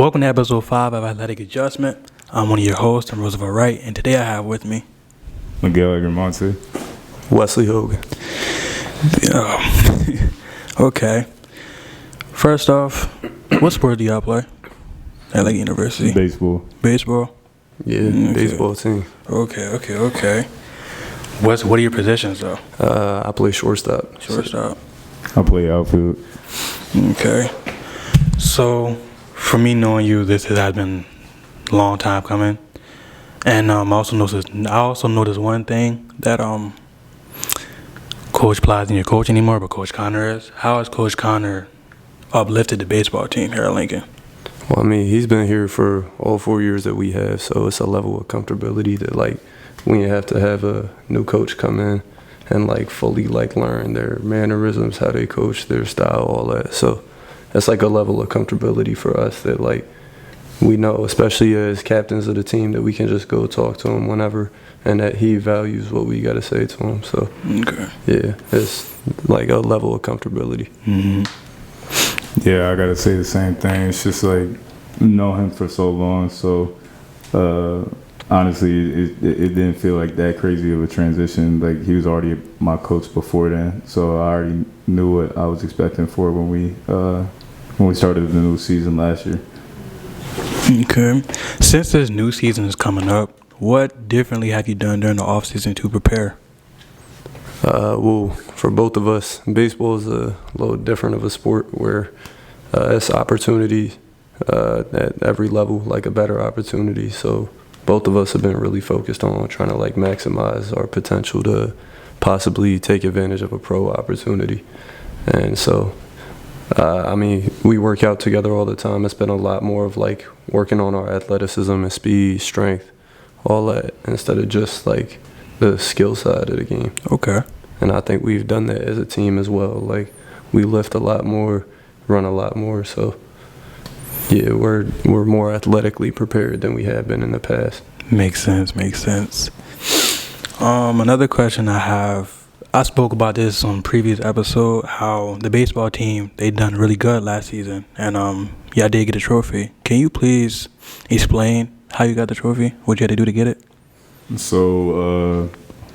Welcome to episode 5 of Athletic Adjustment. I'm one of your hosts, I'm Roosevelt Wright, and today I have with me Miguel, Agramonte. Wesley, Hogan. Okay. First off, what sport do y'all play at Lake University? Baseball. Baseball? Yeah, Okay. baseball team. Okay. What are your positions, though? I play shortstop. Shortstop. I play outfield. Okay. So, for me knowing you, this has been a long time coming. And I also noticed one thing that Coach Ply isn't your coach anymore, but Coach Connor is. How has Coach Connor uplifted the baseball team here at Lincoln? Well, I mean, he's been here for all 4 years that we have, so it's a level of comfortability that, like, we have to have a new coach come in and, like, fully, like, learn their mannerisms, how they coach, their style, all that. So it's like a level of comfortability for us that, like, we know, especially as captains of the team, that we can just go talk to him whenever and that he values what we got to say to him. So, Okay. yeah, it's like a level of comfortability. Mm-hmm. Yeah, I gotta say the same thing. It's just like know him for so long, so honestly, it didn't feel like that crazy of a transition. Like he was already my coach before then, so I already knew what I was expecting for when we started the new season last year. Okay. Since this new season is coming up, what differently have you done during the off season to prepare? Well, for both of us, baseball is a little different of a sport where it's opportunity at every level, like a better opportunity. So both of us have been really focused on trying to like maximize our potential to possibly take advantage of a pro opportunity. And so, I mean, we work out together all the time. It's been a lot more of like working on our athleticism and speed, strength, all that, instead of just like the skill side of the game. Okay. And I think we've done that as a team as well. Like, we lift a lot more, run a lot more. So, yeah, we're more athletically prepared than we have been in the past. Makes sense. Another question I have, I spoke about this on previous episode, how the baseball team, they done really good last season. And yeah, I did get a trophy. Can you please explain how you got the trophy? What you had to do to get it? So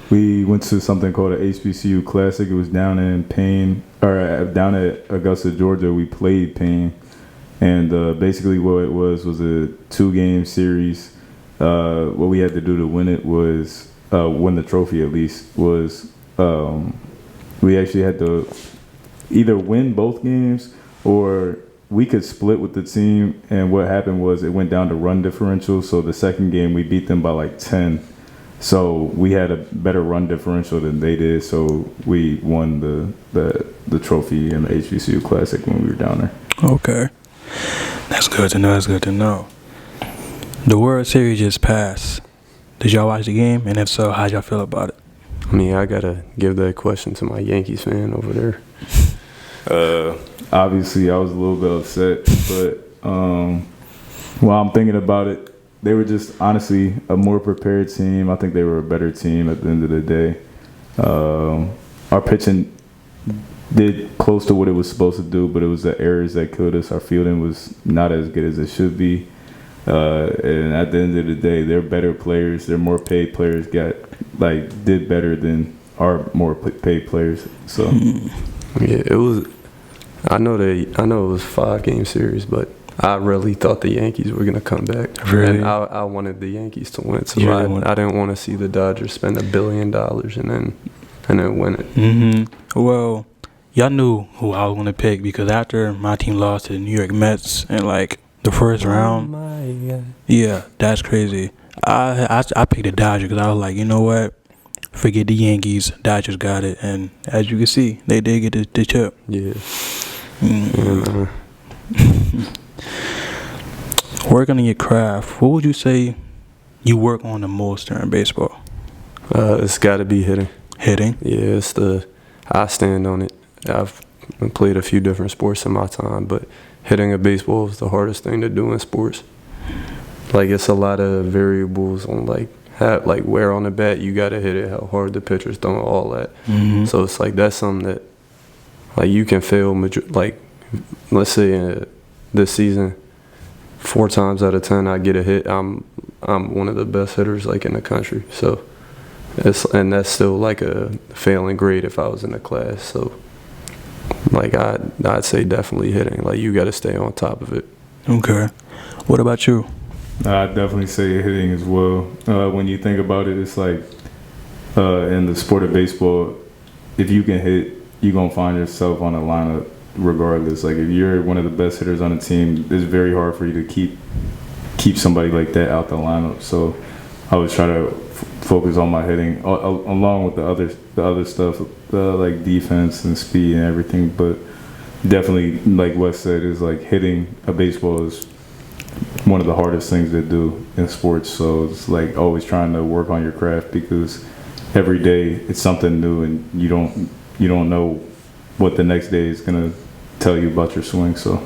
we went to something called an HBCU Classic. It was down in Payne, or down at Augusta, Georgia. We played Payne, and basically what it was a 2-game series. What we had to do to win it was win the trophy. At least was we actually had to either win both games or we could split with the team. And what happened was it went down to run differential. So the second game we beat them by like 10. So we had a better run differential than they did, so we won the trophy in the HBCU Classic when we were down there. Okay. That's good to know. The World Series just passed. Did y'all watch the game? And if so, how'd y'all feel about it? I mean, I got to give that question to my Yankees fan over there. Obviously, I was a little bit upset, but while I'm thinking about it, they were just honestly a more prepared team. I think they were a better team at the end of the day. Our pitching did close to what it was supposed to do, but it was the errors that killed us. Our fielding was not as good as it should be. And at the end of the day, they're better players. Their more paid players did better than our more paid players. So Yeah, it was. I know it was a 5-game series, but I really thought the Yankees were gonna come back. Really? And I wanted the Yankees to win, so Yeah, I didn't want to see the Dodgers spend $1 billion and then win it. Mm-hmm. Well, y'all knew who I was gonna pick because after my team lost to the New York Mets in like the first round, my God. yeah, that's crazy. I picked the Dodgers because I was like, you know what? Forget the Yankees. Dodgers got it, and as you can see, they did get the chip. Yeah. Mm. Working on your craft, what would you say you work on the most during baseball? It's got to be hitting. Hitting? Yeah, I stand on it. I've played a few different sports in my time, but hitting a baseball is the hardest thing to do in sports. Like, it's a lot of variables on like where on the bat you got to hit it, how hard the pitcher's throwing, all that. Mm-hmm. So it's like that's something that like you can fail, like let's say this season 4 times out of 10 I get a hit, I'm one of the best hitters like in the country. So that's still like a failing grade if I was in a class. So like I'd say definitely hitting. Like you got to stay on top of it. Okay. What about you? I'd definitely say hitting as well. When you think about it, it's like in the sport of baseball, if you can hit, you're going to find yourself on a lineup regardless. Like if you're one of the best hitters on the team, it's very hard for you to keep somebody like that out the lineup. So I always try to focus on my hitting along with the other stuff, like defense and speed and everything. But definitely, like Wes said, is like hitting a baseball is one of the hardest things to do in sports. So it's like always trying to work on your craft, because every day it's something new, and you don't know what the next day is gonna tell you about your swing. So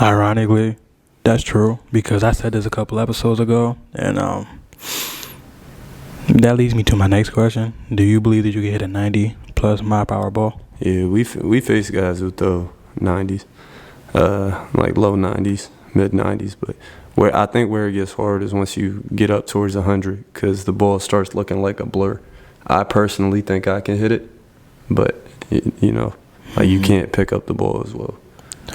Ironically, that's true, because I said this a couple episodes ago, and that leads me to my next question. Do you believe that you can hit a 90 plus mile power ball? Yeah, we face guys who throw 90s, like low 90s, mid 90s. But where it gets hard is once you get up towards 100, because the ball starts looking like a blur. I personally think I can hit it, but like you can't pick up the ball as well.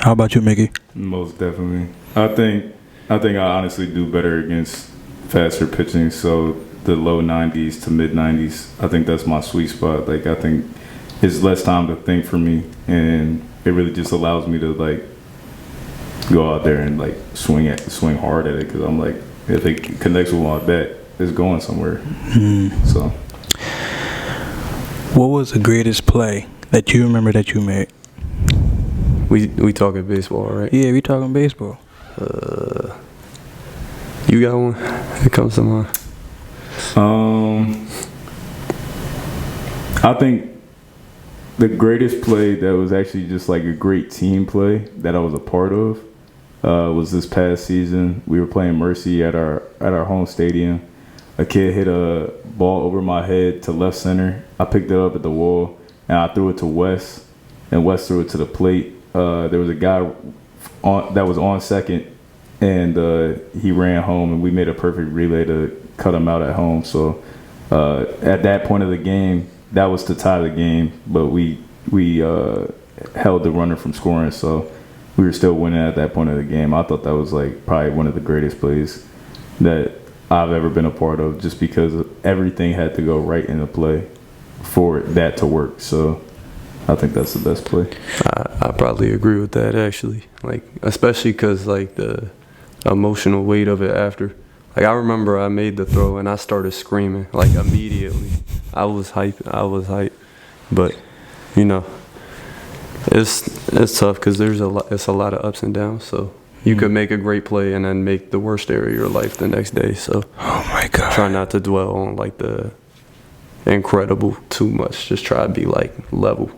How about you, Mickey? most definitely, I think I honestly do better against faster pitching. So the low 90s to mid 90s, I think that's my sweet spot. Like I think it's less time to think for me, and it really just allows me to like go out there and like swing hard at it, because I'm like, if it connects with my bat, it's going somewhere. So what was the greatest play that you remember that you made? We talking baseball, right? Yeah, we talking baseball. You got one that comes to mind? I think the greatest play that was actually just like a great team play that I was a part of was this past season. We were playing Mercy at our home stadium. A kid hit a ball over my head to left center. I picked it up at the wall, and I threw it to Wes, and Wes threw it to the plate. There was a guy that was on second, and he ran home, and we made a perfect relay to cut him out at home. So at that point of the game, that was to tie the game, but we held the runner from scoring, so we were still winning at that point of the game. I thought that was like probably one of the greatest plays that I've ever been a part of, just because everything had to go right in the play for that to work. So I think that's the best play. I probably agree with that, actually. Like, especially because like the emotional weight of it after. Like I remember I made the throw and I started screaming like immediately. I was hyped. But it's tough because it's a lot of ups and downs. So you could make a great play and then make the worst area of your life the next day. So Oh my God. try not to dwell on like the incredible too much. Just try to be like level.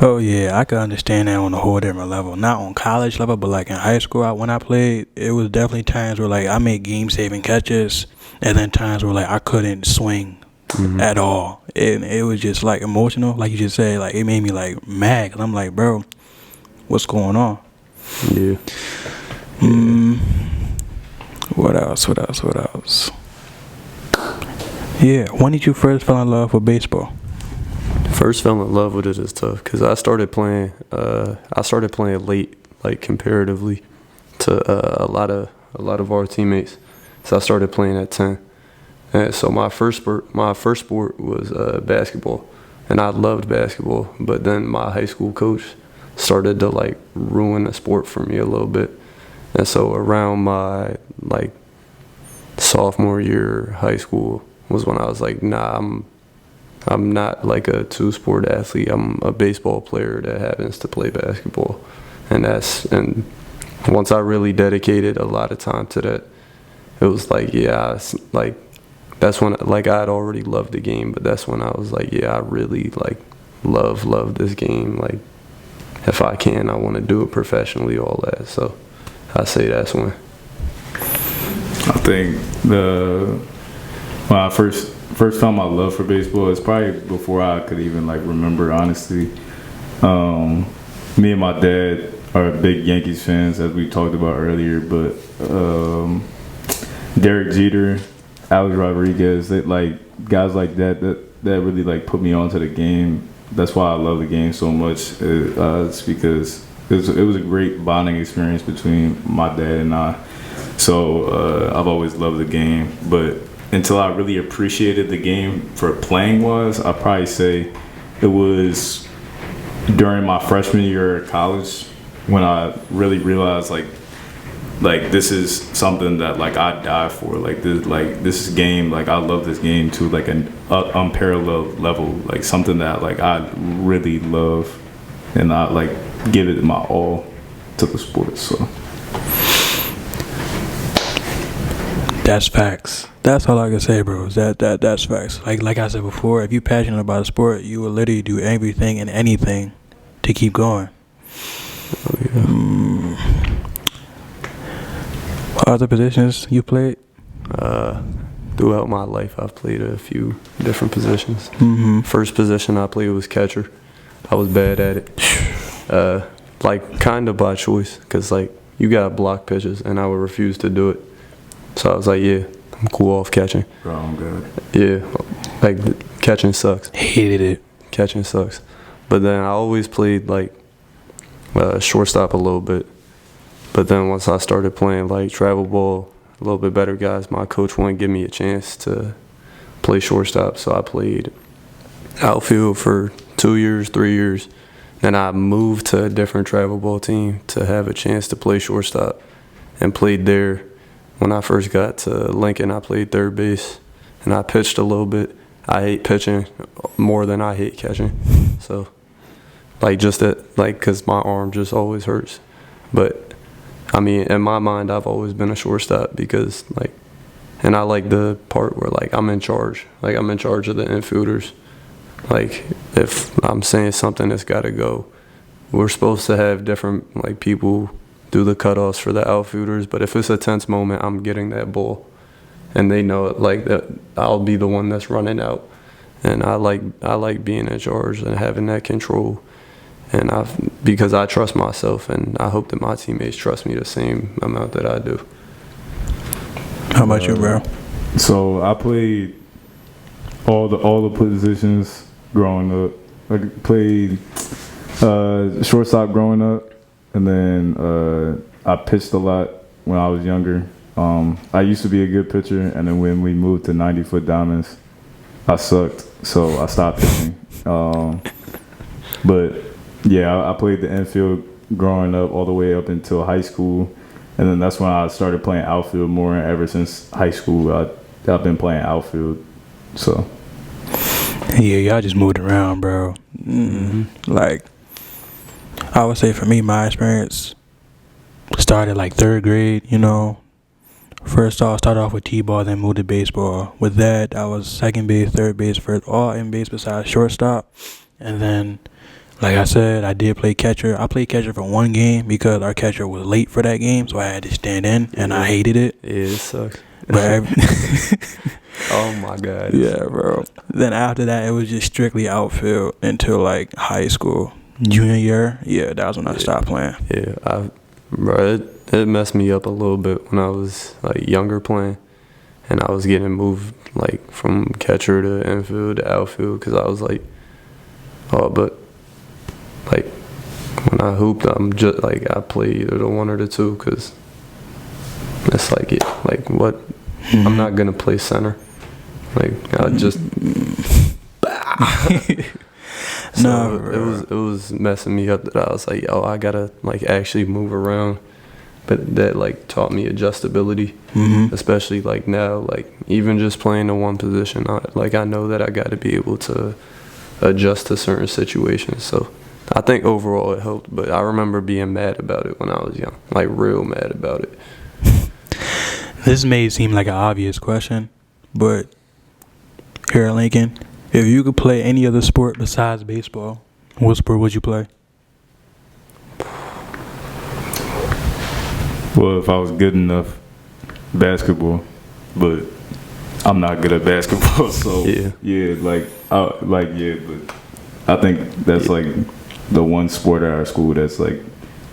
Oh yeah, I could understand that on a whole different level. Not on college level, but like in high school, when I played, it was definitely times where like I made game-saving catches, and then times where like I couldn't swing at all. And it was just like emotional, like you just said. Like it made me like mad, cause I'm like, bro, what's going on? Yeah. What else? Yeah, when did you first fall in love with baseball? First fell in love with it is tough because I started playing late, like comparatively to a lot of our teammates. So I started playing at 10, and so my first sport was basketball, and I loved basketball. But then my high school coach started to like ruin the sport for me a little bit, and so around my like sophomore year high school was when I was like, nah, I'm not like a two-sport athlete. I'm a baseball player that happens to play basketball. And once I really dedicated a lot of time to that, it was like, that's when, like, I had already loved the game, but that's when I was like, yeah, I really, like, love this game. Like, if I can, I want to do it professionally, all that. So I say that's when. I think when I first found my love for baseball, it's probably before I could even like remember, honestly. Me and my dad, are big Yankees fans, as we talked about earlier. But Derek Jeter, Alex Rodriguez, they, like guys like that really like put me onto the game. That's why I love the game so much. It's because it was a great bonding experience between my dad and I. So I've always loved the game, but until I really appreciated the game for playing I'd probably say it was during my freshman year at college when I really realized like this is something that like I die for. Like this game, like I love this game to like an unparalleled level. Like something that like I really love, and I like give it my all to the sport. So that's facts. That's all I can say, bro. That's facts. Like I said before, if you're passionate about a sport, you will literally do everything and anything to keep going. Oh, yeah. What other positions you played? Throughout my life, I've played a few different positions. Mm-hmm. First position I played was catcher. I was bad at it. Like kind of by choice, because like you gotta block pitches, and I would refuse to do it. So I was like, yeah, I'm cool off catching. bro, I'm good. Yeah, like catching sucks. Hated it. Catching sucks. But then I always played like shortstop a little bit. But then once I started playing like travel ball, a little bit better guys, my coach wouldn't give me a chance to play shortstop. So I played outfield for 2 years, 3 years. Then I moved to a different travel ball team to have a chance to play shortstop, and played there. When I first got to Lincoln, I played third base, and I pitched a little bit. I hate pitching more than I hate catching. So, like, just that, like, because my arm just always hurts. But, I mean, in my mind, I've always been a shortstop because, like, and I like the part where, like, I'm in charge. Like, I'm in charge of the infielders. Like, if I'm saying something that's got to go, we're supposed to have different, like, people do the cutoffs for the outfielders, but if it's a tense moment, I'm getting that ball, and they know it, like that I'll be the one that's running out, and I like being in charge and having that control, and because I trust myself, and I hope that my teammates trust me the same amount that I do. How about you, bro? So I played all the positions growing up. I played shortstop growing up. And then I pitched a lot when I was younger. I used to be a good pitcher, and then when we moved to 90-foot diamonds, I sucked, so I stopped pitching. But yeah, I played the infield growing up all the way up until high school, and then that's when I started playing outfield more. And ever since high school, I've been playing outfield. So Yeah, y'all just moved around, bro. Like, I would say for me, my experience started like third grade, you know. First off, started off with T-ball, then moved to baseball. With that, I was second base, third base, first, all in base besides shortstop. And then, like I said, I did play catcher. I played catcher for one game because our catcher was late for that game, so I had to stand in, and I hated it. Yeah, it sucks. But oh my God. Yeah, bro. Then after that, it was just strictly outfield until like high school. Junior year, yeah, that was when I stopped playing. Yeah, bro, it messed me up a little bit when I was like younger playing, and I was getting moved like from catcher to infield to outfield because I was like, but like when I hooped, I'm just like I play either the one or the two because it's like what I'm not gonna play center, like I just. So no, it was messing me up that I was like, I gotta like actually move around, but that like taught me adjustability, especially like now, like even just playing in one position, I know that I got to be able to adjust to certain situations. So I think overall it helped, but I remember being mad about it when I was young, like real mad about it. This may seem like an obvious question, but here at Lincoln, if you could play any other sport besides baseball, what sport would you play? Well, if I was good enough, basketball, but I'm not good at basketball, so but I think that's like the one sport at our school that's like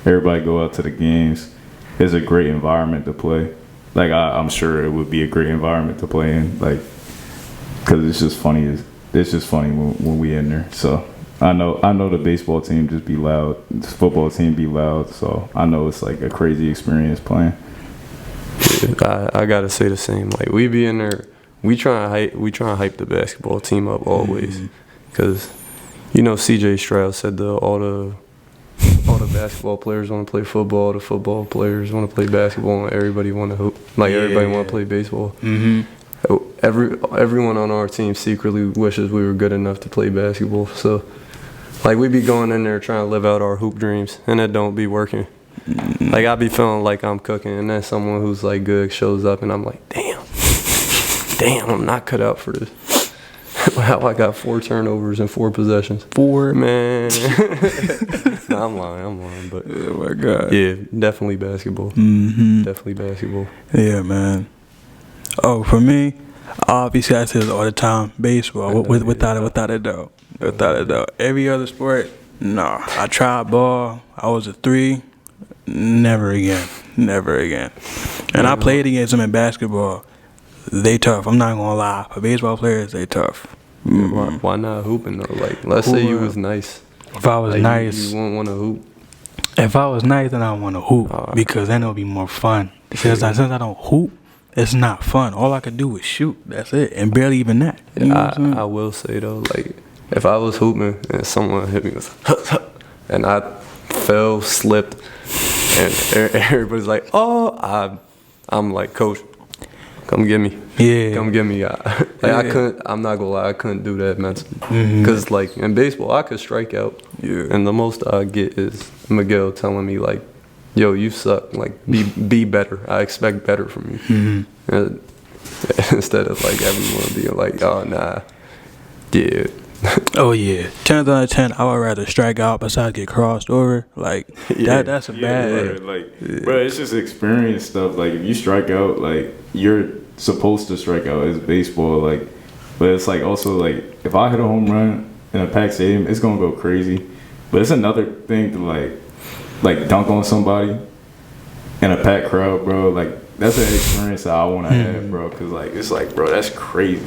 Everybody go out to the games. It's a great environment to play. Like I'm sure it would be a great environment to play in. Like, cause it's just funny. It's just funny when we in there. So I know the baseball team just be loud. The football team be loud. So I know it's like a crazy experience playing. Yeah, I gotta say the same. Like we be in there, we try to hype the basketball team up always, because you know C.J. Stroud said all the basketball players want to play football, the football players want to play basketball, and everybody want to hoop. Like everybody want to play baseball. Everyone on our team secretly wishes we were good enough to play basketball. So like we be going in there trying to live out our hoop dreams, and it don't be working. Like I be feeling like I'm cooking, and then someone who's like good shows up, and I'm like, damn, I'm not cut out for this. How I got 4 turnovers and 4 possessions. 4, man. Nah, I'm lying. But oh my God. Yeah, definitely basketball. Definitely basketball. Yeah, man. Oh, for me, obviously I say this all the time. Baseball, without a doubt. Without a doubt. Every other sport, nah. I tried ball. I was a 3. Never again. And I played against them in basketball. They tough. I'm not gonna lie. For baseball players, they tough. Why not hooping though? Like, let's say you was nice. If I was like, nice, you won't want to hoop. If I was nice, then I want to hoop because then it'll be more fun. Since I don't hoop, it's not fun. All I can do is shoot. That's it, and barely even that. You know what I'm saying? I will say though, like if I was hooping and someone hit me with, and I fell, slipped, and everybody's like, "Oh," I'm like, "Coach, come get me." Yeah. Come get me. I couldn't. I'm not gonna lie. I couldn't do that mentally. Cause like in baseball, I could strike out. Yeah. And the most I get is Miguel telling me like, "Yo, you suck. Like, be better. I expect better from you." And instead of like everyone being like, "Oh nah, yeah." Oh yeah. 10 out of 10. I would rather strike out besides get crossed over. Like that's a bad. Bro, it's just experience stuff. Like if you strike out, like you're supposed to strike out. It's baseball, like, but it's like also like if I hit a home run in a packed stadium, it's gonna go crazy. But it's another thing to like dunk on somebody in a packed crowd, bro. Like that's an experience that I want to have, bro. Cause like it's like, bro, that's crazy.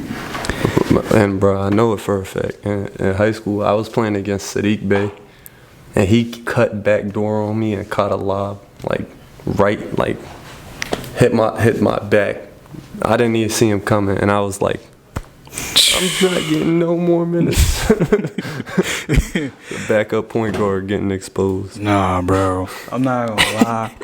And bro, I know it for a fact. In high school, I was playing against Sadiq Bey, and he cut backdoor on me and caught a lob, like right, like hit my back. I didn't even see him coming, and I was like, I'm not getting no more minutes. The backup point guard getting exposed. Nah, bro. I'm not gonna lie.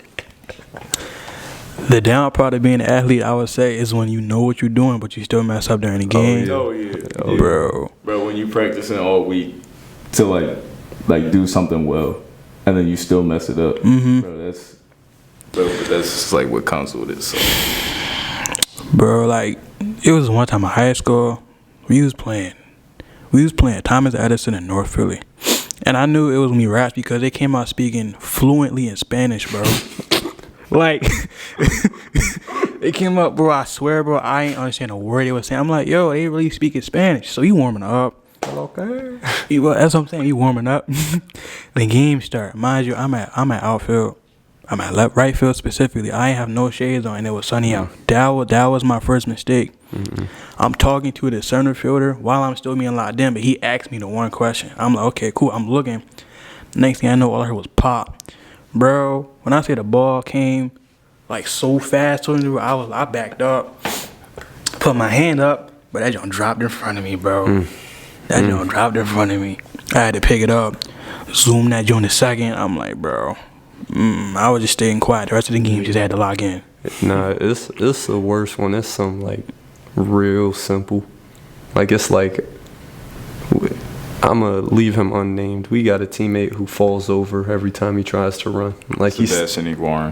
The down part of being an athlete, I would say, is when you know what you're doing, but you still mess up during the game. Oh yeah. Bro. Bro, when you practicing all week to like do something well, and then you still mess it up, bro. That's just like what comes with it. So. Bro, like it was one time in high school, we was playing Thomas Edison in North Philly, and I knew it was gonna be raps because they came out speaking fluently in Spanish, bro. Like they came up, bro. I swear, bro, I ain't understand a word they were saying. I'm like, yo, they really speaking Spanish, so you warming up. Okay, that's what I'm saying. You warming up. The game start. Mind you, I'm at outfield. I'm at right field specifically. I ain't have no shades on, and it was sunny out. That was my first mistake. I'm talking to the center fielder while I'm still being locked in, but he asked me the one question. I'm like, okay, cool. I'm looking. Next thing I know, all I heard was pop. Bro, when I say the ball came like so fast, I backed up, put my hand up, but that joint dropped in front of me, bro. That joint dropped in front of me. I had to pick it up, zoom that joint a second. I'm like, bro. I was just staying quiet. The rest of the game just had to lock in. Nah, it's the worst one. It's some like real simple. Like it's like I'ma leave him unnamed. We got a teammate who falls over every time he tries to run. Like Sebastian Iguaran.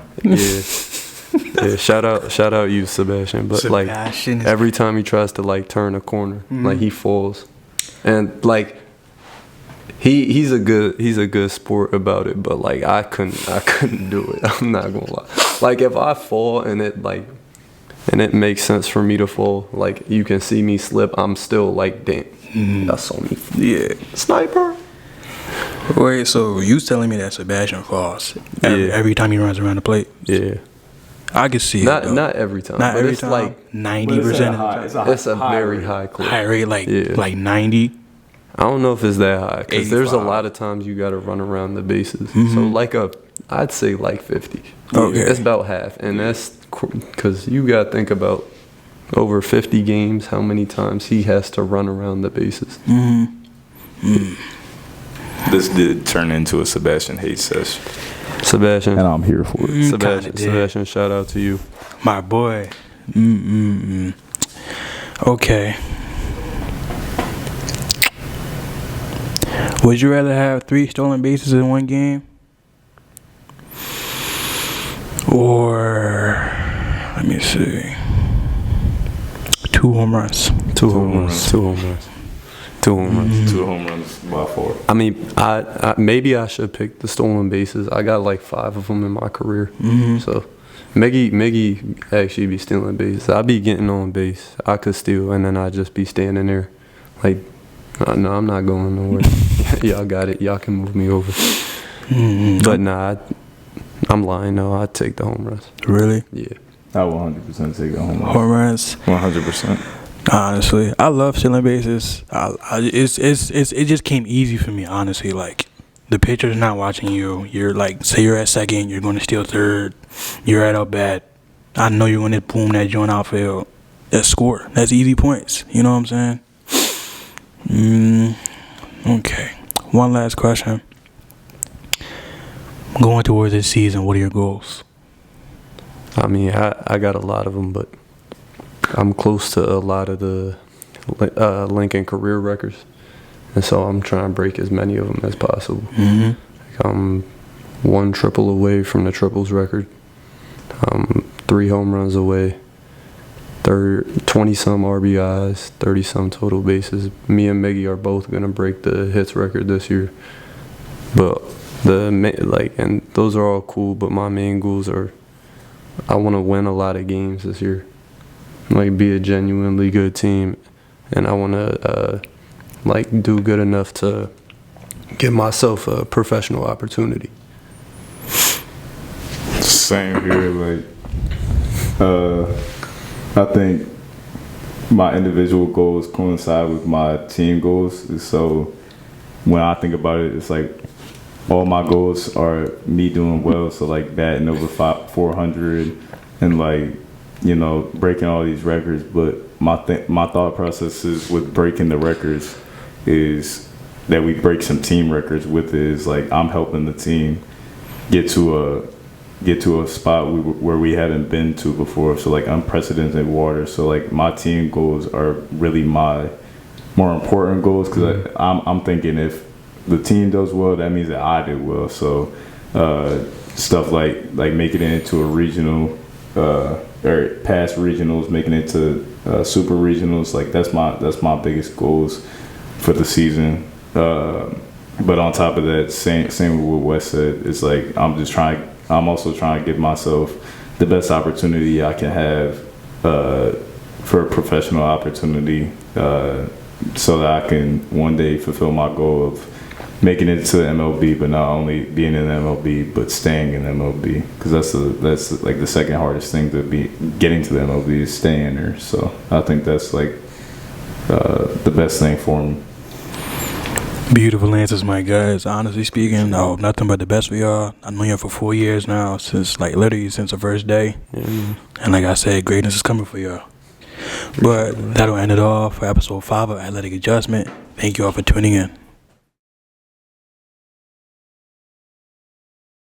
Yeah, shout out you, Sebastian. But like every time he tries to like turn a corner, like he falls, and like. He's a good sport about it, but like I couldn't do it. I'm not gonna lie. Like if I fall and it makes sense for me to fall, like you can see me slip, I'm still like, damn, that's on me. Yeah, sniper. Wait, so you telling me that Sebastian falls every time he runs around the plate? Yeah. I can see not it. Not every time. Not but every it's time. like 90%. It's a very high clip. High rate, like 90. I don't know if it's that high because there's a 85. lot of times you got to run around the bases. Mm-hmm. So I'd say like 50. Okay. It's about half, and that's because you got to think about over 50 games, how many times he has to run around the bases. This did turn into a Sebastian hate session. Sebastian, And I'm here for it. Sebastian, shout out to you, my boy. Okay. Would you rather have 3 stolen bases in one game, or let me see, 2 home runs? 2 home runs. 2 home runs. 2 home runs. 2 home runs by 4. I mean, I maybe I should pick the stolen bases. I got like 5 of them in my career. So, Miggy actually be stealing bases. I be getting on base. I could steal, and then I'd just be standing there, like, no, I'm not going nowhere. Y'all got it. Y'all can move me over. But nah, I'm lying. No, I'd take the home runs. Really? Yeah. I will 100% take a home run. Home runs. 100%. Honestly, I love stealing bases. It just came easy for me. Honestly, like the pitcher's not watching you. You're like, say you're at second, you're going to steal third. You're at bat. I know you're going to boom that joint outfield. That's score. That's easy points. You know what I'm saying? Okay. One last question. Going towards this season, what are your goals? I mean, I got a lot of them, but I'm close to a lot of the Lincoln career records, and so I'm trying to break as many of them as possible. Like I'm 1 triple away from the triples record. 3 home runs away. 20-some RBIs, 30-some total bases. Me and Miggy are both gonna break the hits record this year. But and those are all cool. But my main goals are, I want to win a lot of games this year. Like be a genuinely good team, and I want to do good enough to give myself a professional opportunity. Same here. I think my individual goals coincide with my team goals. So when I think about it, it's like all my goals are me doing well. So like batting over 400 and breaking all these records. But my thought process is with breaking the records is that we break some team records with it. Is like I'm helping the team get to a spot where we haven't been to before. So like unprecedented water. So like my team goals are really my more important goals because I'm thinking if the team does well, that means that I did well. So stuff like making it into a regional or past regionals, making it to super regionals, like that's my biggest goals for the season. But on top of that, same with what Wes said, it's like I'm also trying to give myself the best opportunity I can have for a professional opportunity so that I can one day fulfill my goal of making it to the MLB, but not only being in the MLB, but staying in the MLB. Because that's like the second hardest thing to be getting to the MLB is staying there. So I think that's like the best thing for me. Beautiful answers, my guys. Honestly speaking, I hope nothing but the best for y'all. I've known you for 4 years now, since the first day. And like I said, greatness is coming for y'all. But that'll end it all for episode 5 of Athletic Adjustment. Thank you all for tuning in.